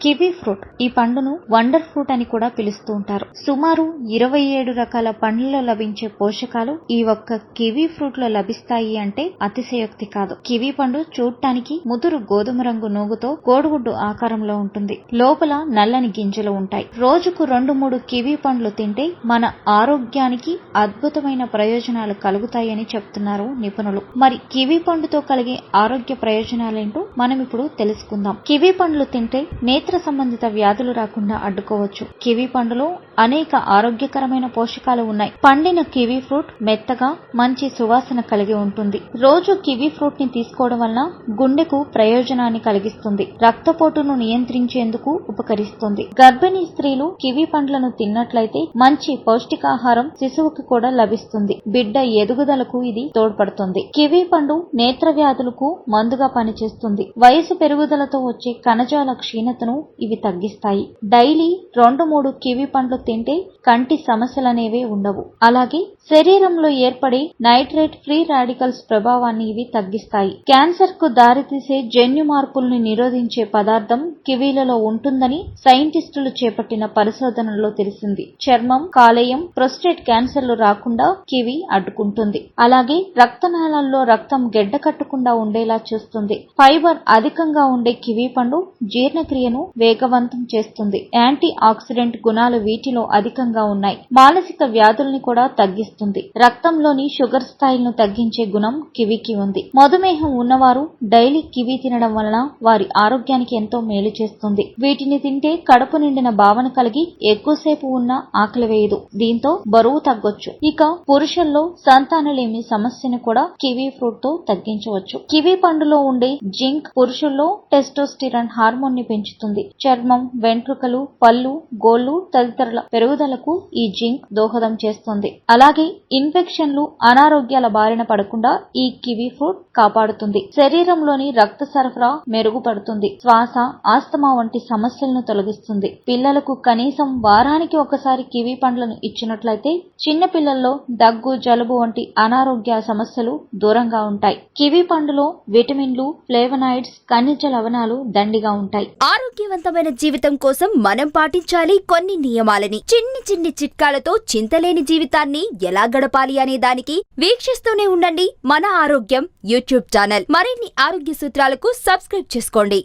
Kiwi fruit. ఈ పండును wonder fruit అని కూడా పిలుస్తూ ఉంటారు. సుమారు 27 రకాల పండ్లలో లభించే పోషకాలు ఈ ఒక్క కివీ ఫ్రూట్ లో లభిస్తాయి అంటే అతిశయోక్తి కాదు. కివీ పండు చూడటానికి ముదురు గోధుమ రంగు నూగుతో కోడిగుడ్డు ఆకారంలో ఉంటుంది. లోపల నల్లని గింజలు ఉంటాయి. రోజుకు 2-3 కివీ పండ్లు తింటే మన ఆరోగ్యానికి అద్భుతమైన ప్రయోజనాలు కలుగుతాయని చెప్తున్నారు నిపుణులు. మరి కివీ పండుతో కలిగే ఆరోగ్య ప్రయోజనాలేంటో మనం ఇప్పుడు తెలుసుకుందాం. కివీ పండ్లు తింటే నేత్ర సంబంధిత వ్యాధులు రాకుండా అడ్డుకోవచ్చు. కివీ పండులో అనేక ఆరోగ్యకరమైన పోషకాలు ఉన్నాయి. పండిన కివీ ఫ్రూట్ మెత్తగా మంచి సువాసన కలిగి ఉంటుంది. రోజు కివీ ఫ్రూట్ ని తీసుకోవడం వలన గుండెకు ప్రయోజనాన్ని కలిగిస్తుంది. రక్తపోటును నియంత్రించేందుకు ఉపకరిస్తుంది. గర్భిణీ స్త్రీలు కివీ పండ్లను తిన్నట్లయితే మంచి పౌష్టికాహారం శిశువుకి కూడా లభిస్తుంది. బిడ్డ ఎదుగుదలకు ఇది తోడ్పడుతుంది. కివీ పండు నేత్ర వ్యాధులకు మందుగా పనిచేస్తుంది. వయసు పెరుగుదలతో వచ్చే కణజాల క్షీణతను ఇవి తగ్గిస్తాయి. డైలీ 2-3 కివీ పండ్లు తింటే కంటి సమస్యలనేవే ఉండవు. అలాగే శరీరంలో ఏర్పడే నైట్రేట్ ఫ్రీ రాడికల్స్ ప్రభావాన్ని ఇవి తగ్గిస్తాయి. క్యాన్సర్ కు దారితీసే జన్యు మార్పుల్ని నిరోధించే పదార్థం కివీలలో ఉంటుందని సైంటిస్టులు చేపట్టిన పరిశోధనలో తెలిసింది. చర్మం, కాలేయం, ప్రొస్టేట్ క్యాన్సర్లు రాకుండా కివీ అడ్డుకుంటుంది. అలాగే రక్తనాళాల్లో రక్తం గెడ్డ కట్టకుండా ఉండేలా చూస్తుంది. ఫైబర్ అధికంగా ఉండే కివీ పండు జీర్ణక్రియను వేగవంతం చేస్తుంది. యాంటీ ఆక్సిడెంట్ గుణాలు వీటిలో అధికంగా ఉన్నాయి. మానసిక వ్యాధుల్ని కూడా తగ్గిస్తుంది. రక్తంలోని షుగర్ స్థాయిలను తగ్గించే గుణం కివీకి ఉంది. మధుమేహం ఉన్నవారు డైలీ కివీ తినడం వలన వారి ఆరోగ్యానికి ఎంతో మేలు చేస్తుంది. వీటిని తింటే కడుపు నిండిన భావన కలిగి ఎక్కువసేపు ఉన్న ఆకలి వేయదు. దీంతో బరువు తగ్గొచ్చు. ఇక పురుషుల్లో సంతానలేమి సమస్యను కూడా కివీ ఫ్రూట్ తో తగ్గించవచ్చు. కివీ పండులో ఉండే జింక్ పురుషుల్లో టెస్టోస్టిరాన్ హార్మోన్ ని పెంచుతుంది. చర్మం, వెంట్రుకలు, పళ్ళు, గోళ్లు తదితరుల పెరుగుదలకు ఈ జింక్ దోహదం చేస్తుంది. అలాగే ఇన్ఫెక్షన్లు, అనారోగ్యాల బారిన పడకుండా ఈ కివీ ఫ్రూట్ కాపాడుతుంది. శరీరంలోని రక్త సరఫరా మెరుగుపడుతుంది. శ్వాస, ఆస్తమా వంటి సమస్యలను తొలగిస్తుంది. పిల్లలకు కనీసం వారానికి ఒకసారి కివీ పండ్లను ఇచ్చినట్లయితే చిన్న పిల్లల్లో దగ్గు, జలుబు వంటి అనారోగ్య సమస్యలు దూరంగా ఉంటాయి. కివీ పండులో విటమిన్లు, ఫ్లేవనాయిడ్స్, ఖనిజ లవణాలు దండిగా ఉంటాయి. ఆరోగ్యవంతమైన జీవితం కోసం మనం పాటించాలి కొన్ని నియమాలని. చిన్ని చిట్కాలతో చింతలేని జీవితాన్ని ఎలా గడపాలి అనే దానికి వీక్షిస్తూనే ఉండండి మన ఆరోగ్యం యూట్యూబ్ ఛానల్. మరిన్ని ఆరోగ్య సూత్రాలకు సబ్స్క్రైబ్ చేసుకోండి.